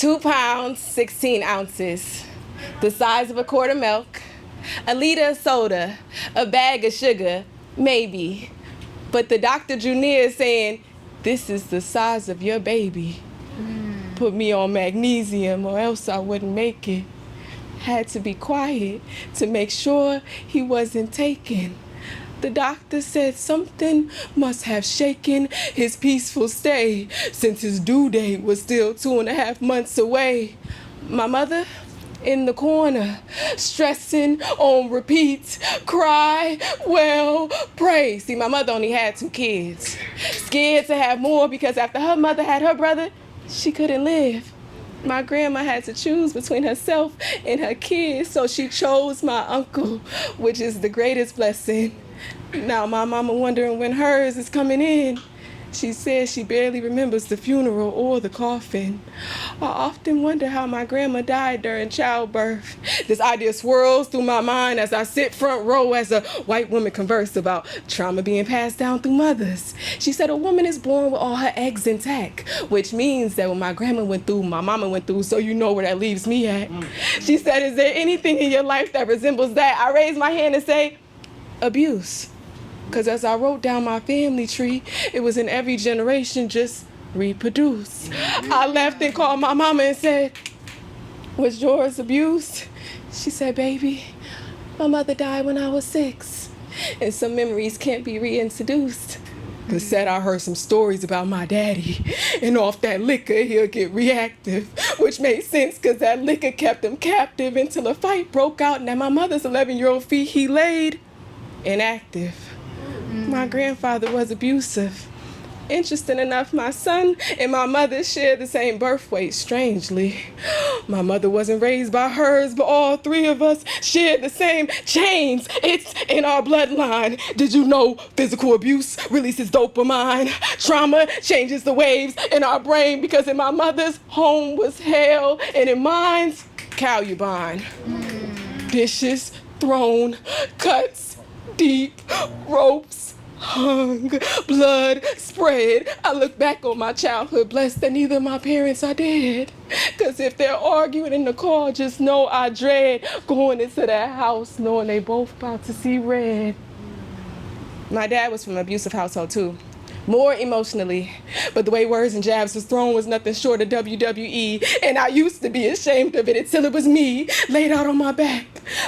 2 pounds, 16 ounces, the size of a quart of milk, a liter of soda, a bag of sugar, maybe. But the doctor drew near saying, "This is the size of your baby." Put me on magnesium or else I wouldn't make it. Had to be quiet to make sure he wasn't taken. The doctor said something must have shaken his peaceful stay since his due date was still 2.5 months away. My mother in the corner, stressing on repeat, cry, well, pray. See, my mother only had 2 kids. Scared to have more because after her mother had her brother, she couldn't live. My grandma had to choose between herself and her kids, so she chose my uncle, which is the greatest blessing. Now my mama wondering when hers is coming in. She says she barely remembers the funeral or the coffin. I often wonder how my grandma died during childbirth. This idea swirls through my mind as I sit front row as a white woman converse about trauma being passed down through mothers. She said a woman is born with all her eggs intact, which means that when my grandma went through, my mama went through, so you know where that leaves me at. She said, "Is there anything in your life that resembles that?" I raise my hand and say, abuse. Because as I wrote down my family tree, it was in every generation, just reproduce. I left and called my mama and said, "Was yours abused?" She said, "Baby, my mother died when I was 6. And some memories can't be reintroduced." Cause said I heard some stories about my daddy, and off that liquor he'll get reactive, which made sense cause that liquor kept him captive until a fight broke out, and at my mother's 11-year-old feet he laid inactive. My grandfather was abusive. Interesting enough, my son and my mother shared the same birth weight, strangely. My mother wasn't raised by hers, but all 3 of us shared the same chains. It's in our bloodline. Did you know physical abuse releases dopamine? Trauma changes the waves in our brain because in my mother's home was hell, and in mine's Calubine. Dishes thrown, cuts deep, ropes hung, blood spread. I look back on my childhood blessed that neither of my parents are dead. Cause if they're arguing in the car, just know I dread going into that house knowing they both about to see red. My dad was from an abusive household too. More emotionally, but the way words and jabs was thrown was nothing short of WWE, and I used to be ashamed of it until it was me, laid out on my back,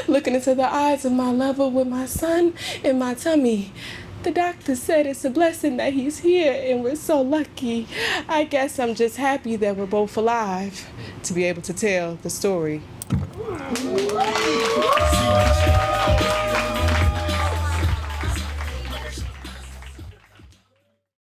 looking into the eyes of my lover with my son in my tummy. The doctor said it's a blessing that he's here, and we're so lucky. I guess I'm just happy that we're both alive to be able to tell the story.